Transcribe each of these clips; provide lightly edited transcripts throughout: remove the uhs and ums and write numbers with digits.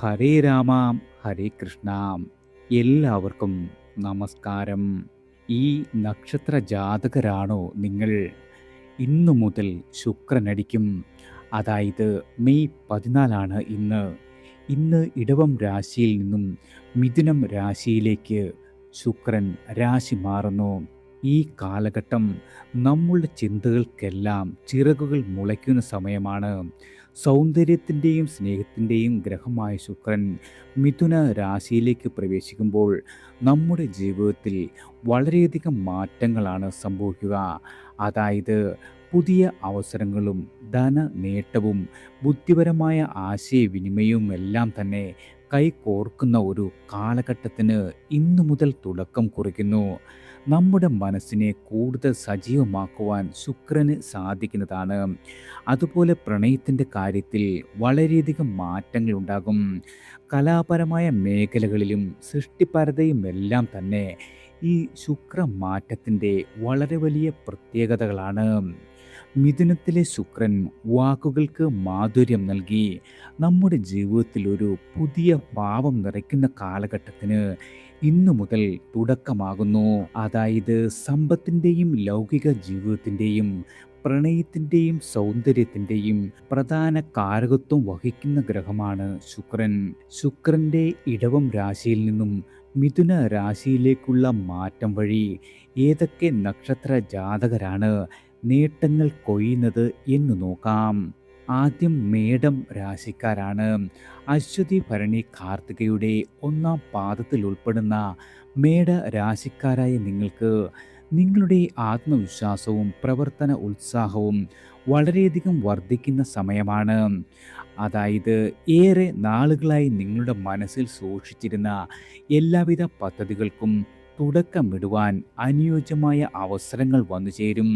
ഹരേ രാമ ഹരേ കൃഷ്ണ. എല്ലാവർക്കും നമസ്കാരം. ഈ നക്ഷത്ര ജാതകരാണോ നിങ്ങൾ? ഇന്നു മുതൽ ശുക്രനടിക്കും. അതായത് മെയ് 14 ഇന്ന്. ഇടവം രാശിയിൽ നിന്നും മിഥുനം രാശിയിലേക്ക് ശുക്രൻ രാശി മാറുന്നു. ഈ കാലഘട്ടം നമ്മളുടെ ചിന്തകൾക്കെല്ലാം ചിറകുകൾ മുളയ്ക്കുന്ന സമയമാണ്. സൗന്ദര്യത്തിൻ്റെയും സ്നേഹത്തിൻ്റെയും ഗ്രഹമായ ശുക്രൻ മിഥുന രാശിയിലേക്ക് പ്രവേശിക്കുമ്പോൾ നമ്മുടെ ജീവിതത്തിൽ വളരെയധികം മാറ്റങ്ങളാണ് സംഭവിക്കുക. അതായത് പുതിയ അവസരങ്ങളും ധന നേട്ടവും ബുദ്ധിപരമായ ആശയവിനിമയവും എല്ലാം തന്നെ കൈകോർക്കുന്ന ഒരു കാലഘട്ടത്തിന് ഇന്നു മുതൽ തുടക്കം കുറിക്കുന്നു. നമ്മുടെ മനസ്സിനെ കൂടുതൽ സജീവമാക്കുവാൻ ശുക്രന് സാധിക്കുന്നതാണ്. അതുപോലെ പ്രണയത്തിൻ്റെ കാര്യത്തിൽ വളരെയധികം മാറ്റങ്ങൾ ഉണ്ടാകും. കലാപരമായ മേഖലകളിലും സൃഷ്ടിപരതയും എല്ലാം തന്നെ ഈ ശുക്രമാറ്റത്തിൻ്റെ വളരെ വലിയ പ്രത്യേകതകളാണ്. മിഥുനത്തിലെ ശുക്രൻ വാക്കുകൾക്ക് മാധുര്യം നൽകി നമ്മുടെ ജീവിതത്തിൽ ഒരു പുതിയ ഭാവം നിറയ്ക്കുന്ന കാലഘട്ടത്തിന് ഇന്നു മുതൽ തുടക്കമാകുന്നു. അതായത് സമ്പത്തിൻ്റെയും ലൗകിക ജീവിതത്തിൻ്റെയും പ്രണയത്തിൻ്റെയും സൗന്ദര്യത്തിൻ്റെയും പ്രധാന കാരകത്വം വഹിക്കുന്ന ഗ്രഹമാണ് ശുക്രൻ. ശുക്രൻ്റെ ഇടവം രാശിയിൽ നിന്നും മിഥുന രാശിയിലേക്കുള്ള മാറ്റം വഴി ഏതൊക്കെ നക്ഷത്ര ജാതകരാണ് നേട്ടങ്ങൾ കൊയ്യുന്നത് എന്ന് നോക്കാം. ആദ്യം മേടം രാശിക്കാരാണ്. അശ്വതി ഭരണി കാർത്തികയുടെ ഒന്നാം പാദത്തിൽ ഉൾപ്പെടുന്ന മേട രാശിക്കാരായ നിങ്ങൾക്ക് നിങ്ങളുടെ ആത്മവിശ്വാസവും പ്രവർത്തന ഉത്സാഹവും വളരെയധികം വർദ്ധിക്കുന്ന സമയമാണ്. അതായത് ഏറെ നാളുകളായി നിങ്ങളുടെ മനസ്സിൽ സൂക്ഷിച്ചിരുന്ന എല്ലാവിധ പദ്ധതികൾക്കും തുടക്കമിടുവാൻ അനുയോജ്യമായ അവസരങ്ങൾ വന്നുചേരും.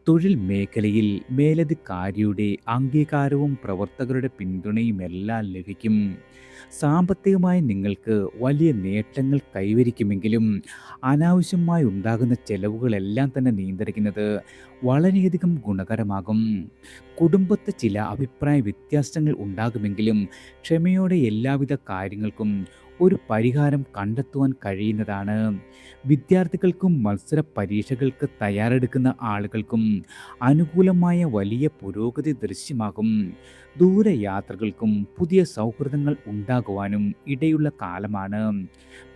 തൊഴിൽ മേഖലയിൽ മേലധികാരിയുടെ അംഗീകാരവും പ്രവർത്തകരുടെ പിന്തുണയും എല്ലാം ലഭിക്കും. സാമ്പത്തികമായി നിങ്ങൾക്ക് വലിയ നേട്ടങ്ങൾ കൈവരിക്കുമെങ്കിലും അനാവശ്യമായി ഉണ്ടാകുന്ന ചെലവുകളെല്ലാം തന്നെ നിയന്ത്രിക്കുന്നത് വളരെയധികം ഗുണകരമാകും. കുടുംബത്തെ ചില അഭിപ്രായ വ്യത്യാസങ്ങൾ ഉണ്ടാകുമെങ്കിലും ക്ഷമയോടെ എല്ലാവിധ കാര്യങ്ങൾക്കും ഒരു പരിഹാരം കണ്ടെത്തുവാൻ കഴിയുന്നതാണ്. വിദ്യാർത്ഥികൾക്കും മത്സര പരീക്ഷകൾക്ക് തയ്യാറെടുക്കുന്ന ആളുകൾക്കും അനുകൂലമായ വലിയ പുരോഗതി ദൃശ്യമാകും. ദൂരയാത്രകൾക്കും പുതിയ സൗഹൃദങ്ങൾ ഉണ്ടാകുവാനും ഇടയുള്ള കാലമാണ്.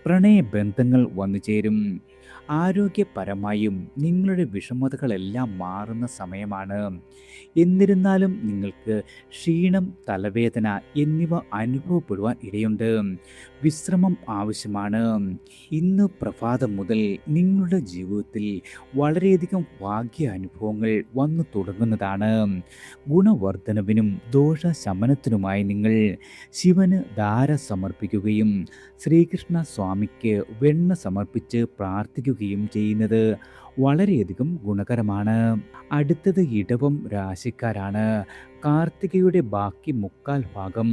പ്രണയബന്ധങ്ങൾ വന്നുചേരും. ആരോഗ്യപരമായും നിങ്ങളുടെ വിഷമതകളെല്ലാം മാറുന്ന സമയമാണ്. എന്നിരുന്നാലും നിങ്ങൾക്ക് ക്ഷീണം, തലവേദന എന്നിവ അനുഭവപ്പെടുവാൻ ഇടയുണ്ട്. വിശ്രമം ആവശ്യമാണ്. ഇന്ന് പ്രഭാതം മുതൽ നിങ്ങളുടെ ജീവിതത്തിൽ വളരെയധികം ഭാഗ്യ അനുഭവങ്ങൾ വന്നു തുടങ്ങുന്നതാണ്. ഗുണവർദ്ധനവിനും ദോഷശമനത്തിനുമായി നിങ്ങൾ ശിവന് ധാര സമർപ്പിക്കുകയും ശ്രീകൃഷ്ണ സ്വാമിക്ക് വെണ്ണ സമർപ്പിച്ച് പ്രാർത്ഥിക്കുകയും ചെയ്യുന്നത് വളരെയധികം ഗുണകരമാണ്. അടുത്തത് ഇടവം രാശിക്കാരാണ്. കാർത്തികയുടെ ബാക്കി മുക്കാൽ ഭാഗം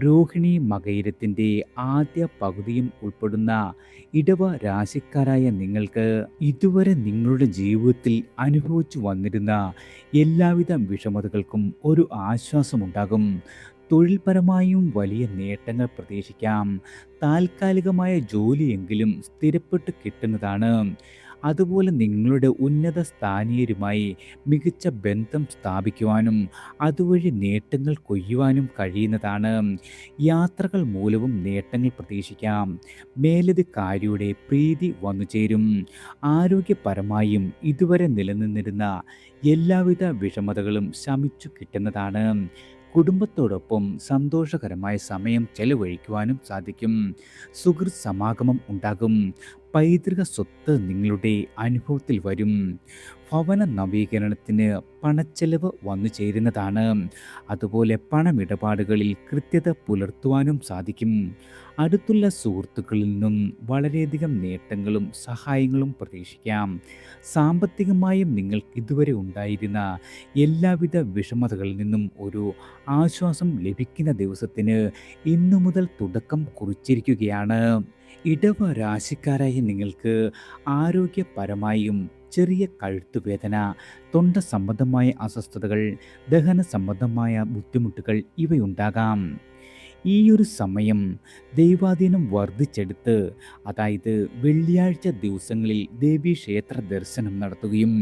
രോഹിണി മകയിരത്തിൻ്റെ ആദ്യ പകുതിയും ഉൾപ്പെടുന്ന ഇടവ രാശിക്കാരായ നിങ്ങൾക്ക് ഇതുവരെ നിങ്ങളുടെ ജീവിതത്തിൽ അനുഭവിച്ചു വന്നിരുന്ന എല്ലാവിധ വിഷമതകൾക്കും ഒരു ആശ്വാസമുണ്ടാകും. തൊഴിൽപരമായും വലിയ നേട്ടങ്ങൾ പ്രതീക്ഷിക്കാം. താൽക്കാലികമായ ജോലിയെങ്കിലും സ്ഥിരപ്പെട്ട് കിട്ടുന്നതാണ്. അതുപോലെ നിങ്ങളുടെ ഉന്നത സ്ഥാനീയരുമായി മികച്ച ബന്ധം സ്ഥാപിക്കുവാനും അതുവഴി നേട്ടങ്ങൾ കൊയ്യുവാനും കഴിയുന്നതാണ്. യാത്രകൾ മൂലവും നേട്ടങ്ങൾ പ്രതീക്ഷിക്കാം. മേലധികാരിയുടെ പ്രീതി വന്നുചേരും. ആരോഗ്യപരമായും ഇതുവരെ നിലനിന്നിരുന്ന എല്ലാവിധ വിഷമതകളും ശമിച്ചു കിട്ടുന്നതാണ്. കുടുംബത്തോടൊപ്പം സന്തോഷകരമായ സമയം ചെലവഴിക്കുവാനും സാധിക്കും. സുഹൃത്ത് സമാഗമം ഉണ്ടാകും. പൈതൃക സ്വത്ത് നിങ്ങളുടെ അനുഭവത്തിൽ വരും. ഭവന നവീകരണത്തിന് പണച്ചെലവ് വന്നു ചേരുന്നതാണ്. അതുപോലെ പണമിടപാടുകളിൽ കൃത്യത പുലർത്തുവാനും സാധിക്കും. അടുത്തുള്ള സുഹൃത്തുക്കളിൽ നിന്നും വളരെയധികം നേട്ടങ്ങളും സഹായങ്ങളും പ്രതീക്ഷിക്കാം. സാമ്പത്തികമായും നിങ്ങൾക്ക് ഇതുവരെ ഉണ്ടായിരുന്ന എല്ലാവിധ വിഷമതകളിൽ നിന്നും ഒരു ആശ്വാസം ലഭിക്കുന്ന ദിവസത്തിന് ഇന്നു മുതൽ തുടക്കം കുറിച്ചിരിക്കുകയാണ്. ഇടവ രാശിക്കാരായ നിങ്ങൾക്ക് ആരോഗ്യപരമായും ചെറിയ കഴുത്തുവേദന, തൊണ്ട സംബന്ധമായ അസ്വസ്ഥതകൾ, ദഹന സംബന്ധമായ ബുദ്ധിമുട്ടുകൾ ഇവയുണ്ടാകാം. ഈ ഒരു സമയം ദൈവാധീനം വർദ്ധിച്ചെടുത്ത്, അതായത് വെള്ളിയാഴ്ച ദിവസങ്ങളിൽ ദേവീക്ഷേത്ര ദർശനം നടത്തുകയും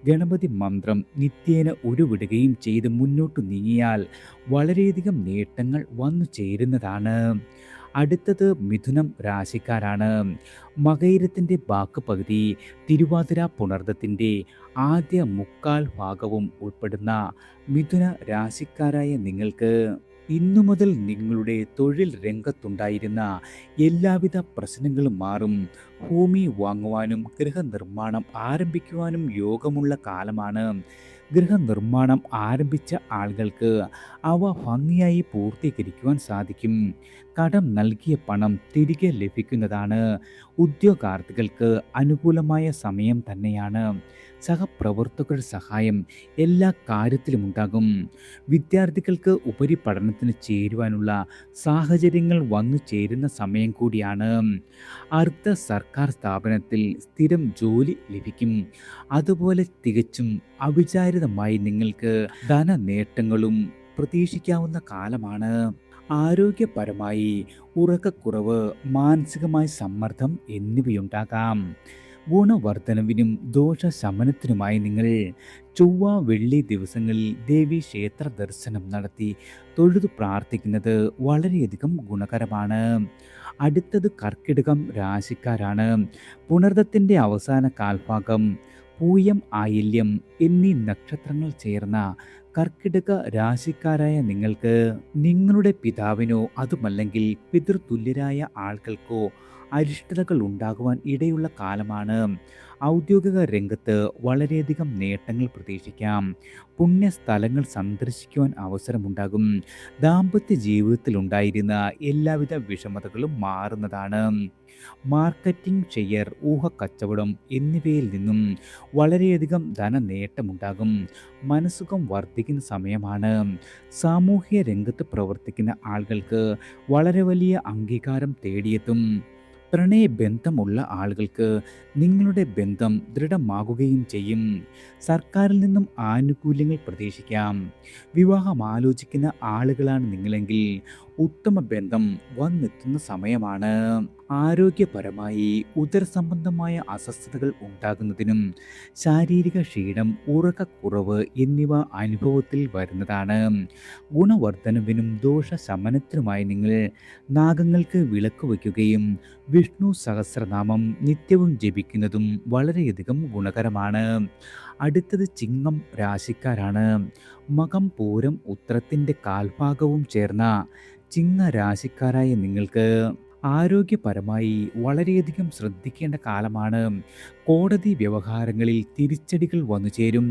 ഗണപതി മന്ത്രം നിത്യേന ഉരുവിടുകയും ചെയ്ത് മുന്നോട്ട് നീങ്ങിയാൽ വളരെയധികം നേട്ടങ്ങൾ വന്നു ചേരുന്നതാണ്. അടുത്തത് മിഥുനം രാശിക്കാരാണ്. മകയിരത്തിൻ്റെ ബാക്ക് പകുതി, തിരുവാതിര പുണർദത്തിൻ്റെ ആദ്യ മുക്കാൽ ഭാഗവും ഉൾപ്പെടുന്ന മിഥുന രാശിക്കാരായ നിങ്ങൾക്ക് ഇന്നു മുതൽ നിങ്ങളുടെ തൊഴിൽ രംഗത്തുണ്ടായിരുന്ന എല്ലാവിധ പ്രശ്നങ്ങളും മാറും. ഭൂമി വാങ്ങുവാനും ഗൃഹനിർമ്മാണം ആരംഭിക്കുവാനും യോഗമുള്ള കാലമാണ്. ഗൃഹനിർമ്മാണം ആരംഭിച്ച ആളുകൾക്ക് അവ ഭംഗിയായി പൂർത്തീകരിക്കുവാൻ സാധിക്കും. കടം നൽകിയ പണം തിരികെ ലഭിക്കുന്നതാണ്. ഉദ്യോഗാർത്ഥികൾക്ക് അനുകൂലമായ സമയം തന്നെയാണ്. സഹപ്രവർത്തകരുടെ സഹായം എല്ലാ കാര്യത്തിലും ഉണ്ടാകും. വിദ്യാർത്ഥികൾക്ക് ഉപരിപഠനത്തിന് ചേരുവാനുള്ള സാഹചര്യങ്ങൾ വന്നു ചേരുന്ന സമയം കൂടിയാണ്. അർദ്ധ സർക്കാർ സ്ഥാപനത്തിൽ സ്ഥിരം ജോലി ലഭിക്കും. അതുപോലെ തികച്ചും അവിചാരിതമായി നിങ്ങൾക്ക് ധനനേട്ടങ്ങളും പ്രതീക്ഷിക്കാവുന്ന കാലമാണ്. ആരോഗ്യപരമായി ഉറക്കക്കുറവ്, മാനസികമായ സമ്മർദ്ദം എന്നിവയുണ്ടാകാം. ഗുണവർദ്ധനവിനും ദോഷശമനത്തിനുമായി നിങ്ങൾ ചൊവ്വ വെള്ളി ദിവസങ്ങളിൽ ദേവീ ക്ഷേത്ര ദർശനം നടത്തി തൊഴുതു പ്രാർത്ഥിക്കുന്നത് വളരെയധികം ഗുണകരമാണ്. അടുത്തത് കർക്കിടകം രാശിക്കാരാണ്. പുണർദത്തിൻ്റെ അവസാന കാൽഭാഗം, പൂയം, ആയില്യം എന്നീ നക്ഷത്രങ്ങൾ ചേർന്ന കർക്കിടക രാശിക്കാരായ നിങ്ങൾക്ക് നിങ്ങളുടെ പിതാവിനോ അതുമല്ലെങ്കിൽ പിതൃതുല്യരായ ആൾക്കൾക്കോ അരിഷ്ടതകൾ ഉണ്ടാകുവാൻ ഇടയുള്ള കാലമാണ്. ഔദ്യോഗിക രംഗത്ത് വളരെയധികം നേട്ടങ്ങൾ പ്രതീക്ഷിക്കാം. പുണ്യസ്ഥലങ്ങൾ സന്ദർശിക്കുവാൻ അവസരമുണ്ടാകും. ദാമ്പത്യ ജീവിതത്തിൽ ഉണ്ടായിരുന്ന എല്ലാവിധ വിഷമതകളും മാറുന്നതാണ്. മാർക്കറ്റിംഗ്, ഷെയർ, ഊഹക്കച്ചവടം എന്നിവയിൽ നിന്നും വളരെയധികം ധനനേട്ടമുണ്ടാകും. മനസ്സുഖം വർദ്ധിക്കുന്ന സമയമാണ്. സാമൂഹ്യ രംഗത്ത് പ്രവർത്തിക്കുന്ന ആളുകൾക്ക് വളരെ വലിയ അംഗീകാരം തേടിയെത്തും. പ്രണയബന്ധമുള്ള ആളുകൾക്ക് നിങ്ങളുടെ ബന്ധം ദൃഢമാകുകയും ചെയ്യും. സർക്കാരിൽ നിന്നും ആനുകൂല്യങ്ങൾ പ്രതീക്ഷിക്കാം. വിവാഹം ആലോചിക്കുന്ന ആളുകളാണ് നിങ്ങളെങ്കിൽ ഉത്തമ ബന്ധം വന്നെത്തുന്ന സമയമാണ്. ആരോഗ്യപരമായി ഉദരസംബന്ധമായ അസ്വസ്ഥതകൾ ഉണ്ടാകുന്നതിനും ശാരീരിക ക്ഷീണം, ഉറക്കക്കുറവ് എന്നിവ അനുഭവത്തിൽ വരുന്നതാണ്. ഗുണവർദ്ധനവിനും ദോഷശമനത്തിനുമായി നിങ്ങൾ നാഗങ്ങൾക്ക് വിളക്ക് വയ്ക്കുകയും വിഷ്ണു സഹസ്രനാമം നിത്യവും ജപിക്കുന്നതും വളരെയധികം ഗുണകരമാണ്. അടുത്തത് ചിങ്ങം രാശിക്കാരാണ്. മകം, പൂരം, ഉത്രത്തിൻ്റെ കാൽഭാഗവും ചേർന്ന ചിങ്ങ രാശിക്കാരായ നിങ്ങൾക്ക് ആരോഗ്യപരമായി വളരെയധികം ശ്രദ്ധിക്കേണ്ട കാലമാണ്. കോടതി വ്യവഹാരങ്ങളിൽ തിരിച്ചടികൾ വന്നു ചേരും.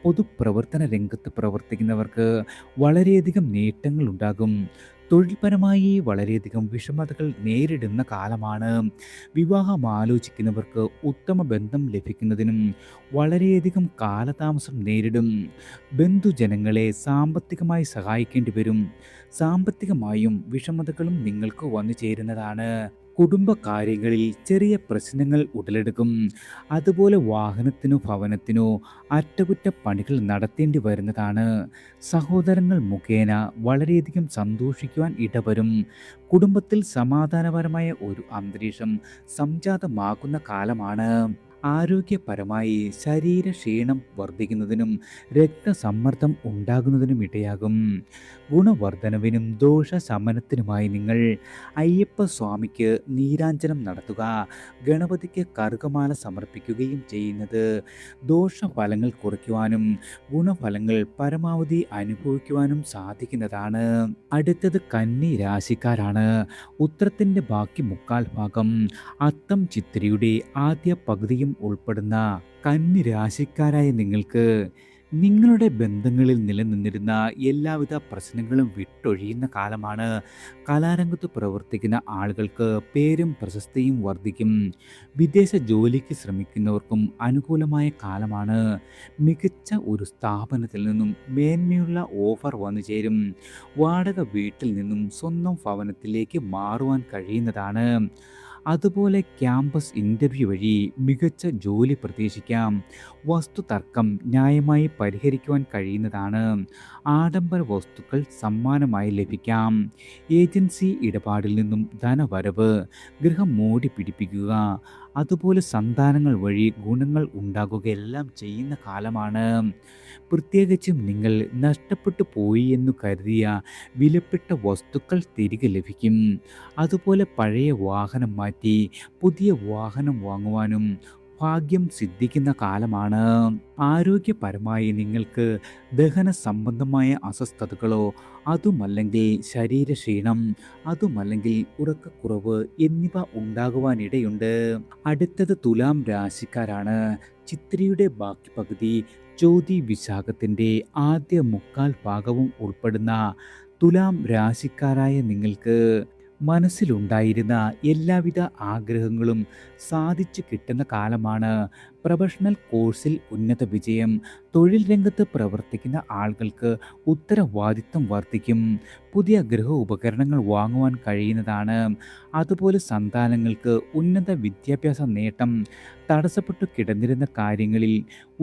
പൊതുപ്രവർത്തന രംഗത്ത് പ്രവർത്തിക്കുന്നവർക്ക് വളരെയധികം നേട്ടങ്ങൾ ഉണ്ടാകും. തൊഴിൽപരമായി വളരെയധികം വിഷമതകൾ നേരിടുന്ന കാലമാണ്. വിവാഹം ആലോചിക്കുന്നവർക്ക് ഉത്തമ ബന്ധം ലഭിക്കുന്നതിനും വളരെയധികം കാലതാമസം നേരിടും. ബന്ധുജനങ്ങളെ സാമ്പത്തികമായി സഹായിക്കേണ്ടി വരും. സാമ്പത്തികമായും വിഷമതകളും നിങ്ങൾക്ക് വന്നു ചേരുന്നതാണ്. കുടുംബകാര്യങ്ങളിൽ ചെറിയ പ്രശ്നങ്ങൾ ഉടലെടുക്കും. അതുപോലെ വാഹനത്തിനോ ഭവനത്തിനോ അറ്റകുറ്റപ്പണികൾ നടത്തേണ്ടി വരുന്നതാണ്. സഹോദരങ്ങൾ മുഖേന വളരെയധികം സന്തോഷിക്കുവാൻ ഇടവരും. കുടുംബത്തിൽ സമാധാനപരമായ ഒരു അന്തരീക്ഷം സംജാതമാകുന്ന കാലമാണ്. ആരോഗ്യപരമായി ശരീരക്ഷീണം വർദ്ധിക്കുന്നതിനും രക്തസമ്മർദ്ദം ഉണ്ടാകുന്നതിനും ഇടയാകും. ഗുണവർദ്ധനവിനും ദോഷശമനത്തിനുമായി നിങ്ങൾ അയ്യപ്പ സ്വാമിക്ക് നീരാഞ്ജനം നടത്തുക, ഗണപതിക്ക് കറുകമാല സമർപ്പിക്കുകയും ചെയ്യുന്നത് ദോഷഫലങ്ങൾ കുറയ്ക്കുവാനും ഗുണഫലങ്ങൾ പരമാവധി അനുഭവിക്കുവാനും സാധിക്കുന്നതാണ്. അടുത്തത് കന്നി രാശിക്കാരാണ്. ഉത്രത്തിൻ്റെ ബാക്കി മുക്കാൽ ഭാഗം, അത്തം ചിത്തിരയുടെ ആദ്യ പകുതിയും ഉൾപ്പെടുന്ന കന്നി രാശിക്കാരായ നിങ്ങൾക്ക് നിങ്ങളുടെ ബന്ധങ്ങളിൽ നിലനിന്നിരുന്ന എല്ലാവിധ പ്രശ്നങ്ങളും വിട്ടൊഴിയുന്ന കാലമാണ്. കലാരംഗത്ത് പ്രവർത്തിക്കുന്ന ആളുകൾക്ക് പേരും പ്രശസ്തിയും വർദ്ധിക്കും. വിദേശ ജോലിക്ക് ശ്രമിക്കുന്നവർക്കും അനുകൂലമായ കാലമാണ്. മികച്ച ഒരു സ്ഥാപനത്തിൽ നിന്നും മേന്മയുള്ള ഓഫർ വന്നു ചേരും. വാടക വീട്ടിൽ നിന്നും സ്വന്തം ഭവനത്തിലേക്ക് മാറുവാൻ കഴിയുന്നതാണ്. അതുപോലെ ക്യാമ്പസ് ഇൻ്റർവ്യൂ വഴി മികച്ച ജോലി പ്രതീക്ഷിക്കാം. വസ്തുതർക്കം ന്യായമായി പരിഹരിക്കുവാൻ കഴിയുന്നതാണ്. ആഡംബര വസ്തുക്കൾ സമ്മാനമായി ലഭിക്കാം. ഏജൻസി ഇടപാടിൽ നിന്നും ധനവരവ്. ഗൃഹം മോടി പിടിപ്പിക്കുക, അതുപോലെ സന്താനങ്ങൾ വഴി ഗുണങ്ങൾ ഉണ്ടാകുകയെല്ലാം ചെയ്യുന്ന കാലമാണ്. പ്രത്യേകിച്ചും നിങ്ങൾ നഷ്ടപ്പെട്ടു പോയി എന്നു കരുതിയ വിലപ്പെട്ട വസ്തുക്കൾ തിരികെ ലഭിക്കും. അതുപോലെ പഴയ വാഹനം മാറ്റി പുതിയ വാഹനം വാങ്ങുവാനും ഭാഗ്യം സിദ്ധിക്കുന്ന കാലമാണ്. ആരോഗ്യപരമായി നിങ്ങൾക്ക് ദഹന സംബന്ധമായ അസ്വസ്ഥതകളോ, അതുമല്ലെങ്കിൽ ശരീരക്ഷീണം, അതുമല്ലെങ്കിൽ ഉറക്കക്കുറവ് എന്നിവ ഉണ്ടാകുവാനിടയുണ്ട്. അടുത്തത് തുലാം രാശിക്കാരാണ്. ചിത്രയുടെ ബാക്കി പകുതി, ചോതി വിശാഖത്തിൻ്റെ ആദ്യ മുക്കാൽ ഭാഗവും ഉൾപ്പെടുന്ന തുലാം രാശിക്കാരായ നിങ്ങൾക്ക് മനസ്സിലുണ്ടായിരുന്ന എല്ലാവിധ ആഗ്രഹങ്ങളും സാധിച്ചു കിട്ടുന്ന കാലമാണ്. പ്രൊഫഷണൽ കോഴ്സിൽ ഉന്നത വിജയം. തൊഴിൽ രംഗത്ത് പ്രവർത്തിക്കുന്ന ആളുകൾക്ക് ഉത്തരവാദിത്വം വർദ്ധിക്കും. പുതിയ ഗൃഹ ഉപകരണങ്ങൾ വാങ്ങുവാൻ കഴിയുന്നതാണ്. അതുപോലെ സന്താനങ്ങൾക്ക് ഉന്നത വിദ്യാഭ്യാസ നേട്ടം. തടസ്സപ്പെട്ടു കിടന്നിരുന്ന കാര്യങ്ങളിൽ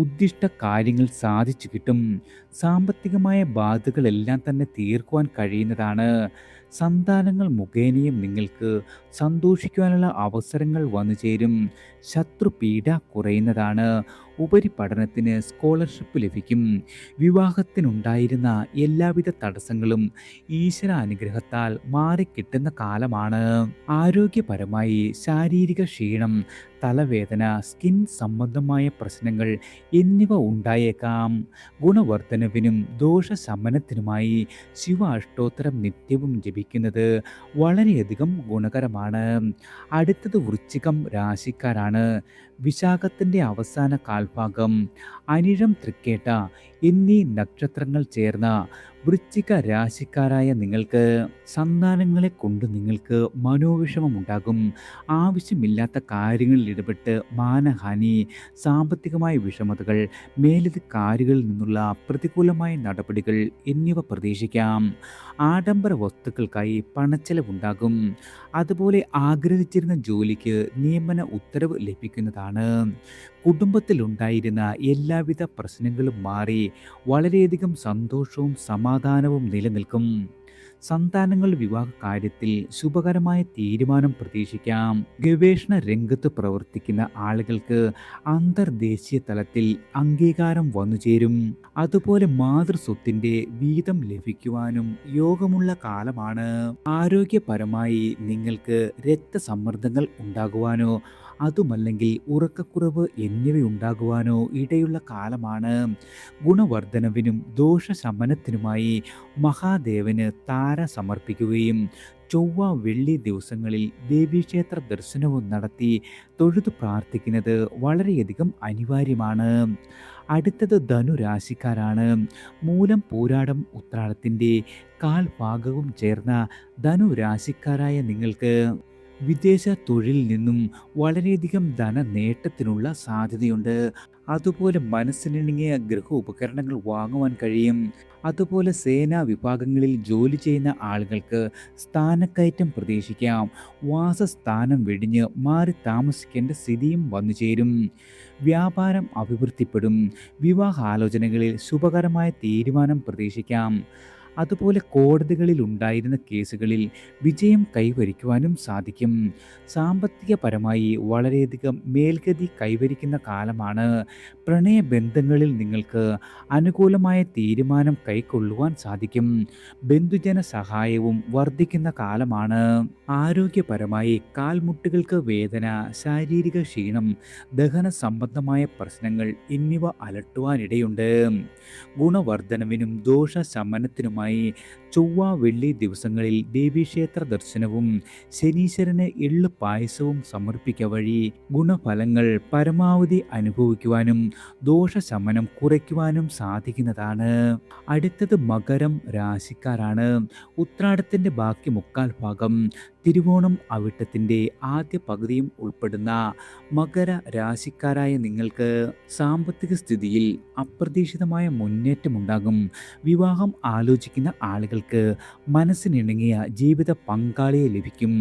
ഉദ്ദിഷ്ട കാര്യങ്ങൾ സാധിച്ചു കിട്ടും. സാമ്പത്തികമായ ബാധ്യതകളെല്ലാം തന്നെ തീർക്കുവാൻ കഴിയുന്നതാണ്. സന്താനങ്ങൾ മുഖേനയും നിങ്ങൾക്ക് സന്തോഷിക്കുവാനുള്ള അവസരങ്ങൾ വന്നു ചേരും. ശത്രുപീഡ കുറയുന്നതാണ്. ഉപരിപഠനത്തിന് സ്കോളർഷിപ്പ് ലഭിക്കും. വിവാഹത്തിനുണ്ടായിരുന്ന എല്ലാവിധ തടസ്സങ്ങളും ഈശ്വര അനുഗ്രഹത്താൽ മാറിക്കിട്ടുന്ന കാലമാണ്. ആരോഗ്യപരമായി ശാരീരിക ക്ഷീണം, തലവേദന, സ്കിൻ സംബന്ധമായ പ്രശ്നങ്ങൾ എന്നിവ ഉണ്ടായേക്കാം. ഗുണവർദ്ധനവിനും ദോഷശമനത്തിനുമായി ശിവ അഷ്ടോത്തരം നിത്യവും ജപിക്കുന്നത് വളരെയധികം ഗുണകരമാണ്. അടുത്തത് വൃശ്ചികം രാശിക്കാരാണ്. വിശാഖത്തിൻ്റെ അവസാന കാൽഭാഗം, അനിഴം, തൃക്കേട്ട എന്നീ നക്ഷത്രങ്ങൾ ചേർന്ന വൃശ്ചിക രാശിക്കാരായ നിങ്ങൾക്ക് സന്താനങ്ങളെ കൊണ്ട് നിങ്ങൾക്ക് മനോവിഷമമുണ്ടാകും. ആവശ്യമില്ലാത്ത കാര്യങ്ങളിൽ ഇടപെട്ട് മാനഹാനി, സാമ്പത്തികമായ വിഷമതകൾ, മേലധികാരികളിൽ നിന്നുള്ള പ്രതികൂലമായ നടപടികൾ എന്നിവ പ്രതീക്ഷിക്കാം. ആഡംബര വസ്തുക്കൾക്കായി പണച്ചെലവുണ്ടാകും. അതുപോലെ ആഗ്രഹിച്ചിരുന്ന ജോലിക്ക് നിയമന ഉത്തരവ് ലഭിക്കുന്നതാണ്. കുടുംബത്തിലുണ്ടായിരുന്ന എല്ലാവിധ പ്രശ്നങ്ങളും മാറി വളരെയധികം സന്തോഷവും സമാധാനവും നിലനിൽക്കും. സന്താനങ്ങൾ വിവാഹ കാര്യത്തിൽ ശുഭകരമായ തീരുമാനം പ്രതീക്ഷിക്കാം. ഗവേഷണ രംഗത്ത് പ്രവർത്തിക്കുന്ന ആളുകൾക്ക് അന്തർദേശീയ തലത്തിൽ അംഗീകാരം വന്നുചേരും. അതുപോലെ മാതൃസ്വത്തിൻ്റെ വീതം ലഭിക്കുവാനും യോഗമുള്ള കാലമാണ്. ആരോഗ്യപരമായി നിങ്ങൾക്ക് രക്തസമ്മർദ്ദങ്ങൾ ഉണ്ടാകുവാനോ, അതുമല്ലെങ്കിൽ ഉറക്കക്കുറവ് എന്നിവയുണ്ടാകുവാനോ ഇടയുള്ള കാലമാണ്. ഗുണവർദ്ധനവിനും ദോഷശമനത്തിനുമായി മഹാദേവന് താര സമർപ്പിക്കുകയും ചൊവ്വ വെള്ളി ദിവസങ്ങളിൽ ദേവീക്ഷേത്ര ദർശനവും നടത്തി തൊഴുതു പ്രാർത്ഥിക്കുന്നത് വളരെയധികം അനിവാര്യമാണ്. അടുത്തത് ധനുരാശിക്കാരാണ്. മൂലം, പൂരാടം, ഉത്രാടത്തിൻ്റെ കാൽഭാഗവും ചേർന്ന ധനുരാശിക്കാരായ നിങ്ങൾക്ക് വിദേശ തൊഴിലിൽ നിന്നും വളരെയധികം ധനനേട്ടത്തിനുള്ള സാധ്യതയുണ്ട്. അതുപോലെ മനസ്സിനിണങ്ങിയ ഗൃഹ ഉപകരണങ്ങൾ വാങ്ങുവാൻ കഴിയും. അതുപോലെ സേനാ വിഭാഗങ്ങളിൽ ജോലി ചെയ്യുന്ന ആളുകൾക്ക് സ്ഥാനക്കയറ്റം പ്രതീക്ഷിക്കാം. വാസസ്ഥാനം വെടിഞ്ഞ് മാറി താമസിക്കേണ്ട സ്ഥിതിയും വന്നു ചേരും. വ്യാപാരം അഭിവൃദ്ധിപ്പെടും. വിവാഹാലോചനകളിൽ ശുഭകരമായ തീരുമാനം പ്രതീക്ഷിക്കാം. അതുപോലെ കോടതികളിൽ ഉണ്ടായിരുന്ന കേസുകളിൽ വിജയം കൈവരിക്കുവാനും സാധിക്കും. സാമ്പത്തികപരമായി വളരെയധികം മേൽഗതി കൈവരിക്കുന്ന കാലമാണ്. പ്രണയബന്ധങ്ങളിൽ നിങ്ങൾക്ക് അനുകൂലമായ തീരുമാനം കൈക്കൊള്ളുവാൻ സാധിക്കും. ബന്ധുജന സഹായവും വർദ്ധിക്കുന്ന കാലമാണ്. ആരോഗ്യപരമായി കാൽമുട്ടുകൾക്ക് വേദന, ശാരീരിക ക്ഷീണം, ദഹന സംബന്ധമായ പ്രശ്നങ്ങൾ എന്നിവ അലട്ടുവാനിടയുണ്ട്. ഗുണവർദ്ധനവിനും ദോഷശമനത്തിനുമായി ചൊവ്വ വെള്ളി ദിവസങ്ങളിൽ ദേവീക്ഷേത്ര ദർശനവും ശനീശ്വരന് എള്ള് പായസവും സമർപ്പിക്കുക വഴി ഗുണഫലങ്ങൾ പരമാവധി അനുഭവിക്കുവാനും ദോഷശമനം കുറയ്ക്കുവാനും സാധിക്കുന്നതാണ്. അടുത്തത് മകരം രാശിക്കാരാണ്. ഉത്രാടത്തിൻ്റെ ബാക്കി മുക്കാൽ ഭാഗം, തിരുവോണം, അവിട്ടത്തിൻ്റെ ആദ്യ പകുതിയും ഉൾപ്പെടുന്ന മകര രാശിക്കാരായ നിങ്ങൾക്ക് സാമ്പത്തിക സ്ഥിതിയിൽ അപ്രതീക്ഷിതമായ മുന്നേറ്റമുണ്ടാകും. വിവാഹം ആലോചിക്കുന്ന ആഗ്രഹിക്കുന്ന ആളുകൾക്ക് മനസ്സിനിണങ്ങിയ ജീവിത പങ്കാളിയെ ലഭിക്കും.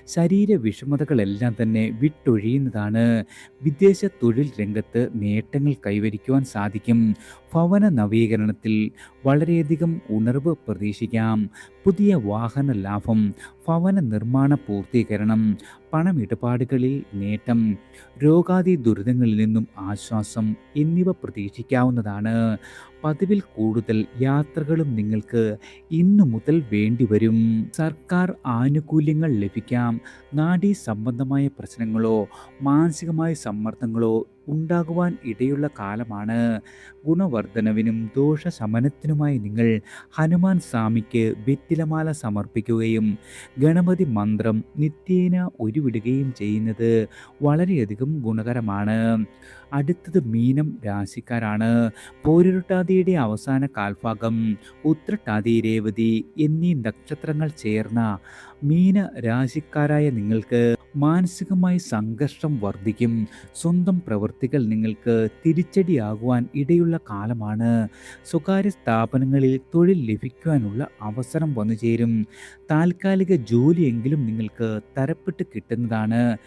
ശരീര വിഷമതകളെല്ലാം തന്നെ വിട്ടൊഴിയുന്നതാണ്. വിദേശ തൊഴിൽ രംഗത്ത് നേട്ടങ്ങൾ കൈവരിക്കുവാൻ സാധിക്കും. ഭവന നവീകരണത്തിൽ വളരെയധികം ഉണർവ് പ്രതീക്ഷിക്കാം. പുതിയ വാഹന ലാഭം, ഭവന നിർമ്മാണ പൂർത്തീകരണം, പണമിടപാടുകളിൽ നേട്ടം, രോഗാദി ദുരിതങ്ങളിൽ നിന്നും ആശ്വാസം എന്നിവ പ്രതീക്ഷിക്കാവുന്നതാണ്. പതിവിൽ കൂടുതൽ യാത്രകളും നിങ്ങൾക്ക് ഇന്നു മുതൽ വേണ്ടിവരും. സർക്കാർ ആനുകൂല്യങ്ങൾ ലഭിക്കാം. നാഡീ സംബന്ധമായ പ്രശ്നങ്ങളോ മാനസികമായ സമ്മർദ്ദങ്ങളോ ഉണ്ടാകുവാൻ ഇടയുള്ള കാലമാണ്. ഗുണവർദ്ധനവിനും ദോഷശമനത്തിനുമായി നിങ്ങൾ ഹനുമാൻ സ്വാമിക്ക് വെറ്റിലമാല സമർപ്പിക്കുകയും ഗണപതി മന്ത്രം നിത്യേന ഉരുവിടുകയും ചെയ്യുന്നത് വളരെയധികം ഗുണകരമാണ്. അടുത്തത് മീനം രാശിക്കാരാണ്. പോരുരുട്ടാതിയുടെ അവസാന കാൽഭാഗം ഉത്രട്ടാതി, രേവതി എന്നീ നക്ഷത്രങ്ങൾ ചേർന്ന മീന രാശിക്കാരായ നിങ്ങൾക്ക് മാനസികമായി സംഘർഷം വർദ്ധിക്കും. സ്വന്തം പ്രവൃത്തികൾ നിങ്ങൾക്ക് തിരിച്ചടിയാകുവാൻ ഇടയുള്ള കാലമാണ്. സ്വകാര്യ സ്ഥാപനങ്ങളിൽ തൊഴിൽ ലഭിക്കുവാനുള്ള അവസരം വന്നു ചേരും. താൽക്കാലിക ജോലിയെങ്കിലും നിങ്ങൾക്ക് തരപ്പെട്ട് കിട്ടുന്നതാണ്.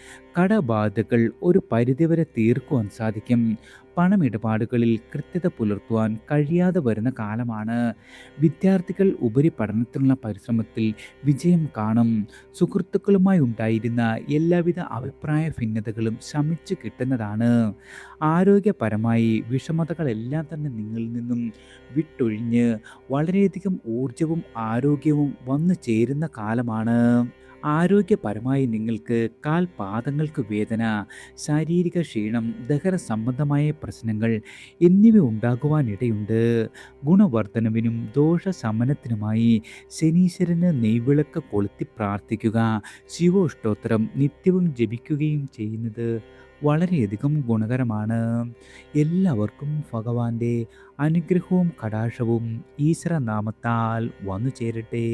കടബാധകൾ ഒരു പരിധിവരെ തീർക്കുവാൻ സാധിക്കും. പണമിടപാടുകളിൽ കൃത്യത പുലർത്തുവാൻ കഴിയാതെ വരുന്ന കാലമാണ്. വിദ്യാർത്ഥികൾ ഉപരിപഠനത്തിനുള്ള പരിശ്രമത്തിൽ വിജയം കാണും. സുഹൃത്തുക്കളുമായി ഉണ്ടായിരുന്ന എല്ലാവിധ അഭിപ്രായ ഭിന്നതകളും ശമിച്ചു കിട്ടുന്നതാണ്. ആരോഗ്യപരമായി വിഷമതകളെല്ലാം തന്നെ നിങ്ങളിൽ നിന്നും വിട്ടൊഴിഞ്ഞ് വളരെയധികം ഊർജവും ആരോഗ്യവും വന്നു ചേരുന്ന കാലമാണ്. ആരോഗ്യപരമായി നിങ്ങൾക്ക് കാൽപാദങ്ങൾക്ക് വേദന, ശാരീരിക ക്ഷീണം, ദഹന സംബന്ധമായ പ്രശ്നങ്ങൾ എന്നിവ ഉണ്ടാകുവാനിടയുണ്ട്. ഗുണവർദ്ധനവിനും ദോഷശമനത്തിനുമായി ശനീശ്വരന് നെയ്വിളക്ക് കൊളുത്തി പ്രാർത്ഥിക്കുക. ശിവോഷ്ടോത്തരം നിത്യവും ജപിക്കുകയും ചെയ്യുന്നത് വളരെയധികം ഗുണകരമാണ്. എല്ലാവർക്കും ഭഗവാന്റെ അനുഗ്രഹവും കടാക്ഷവും ഈശ്വരനാമത്താൽ വന്നു ചേരട്ടെ.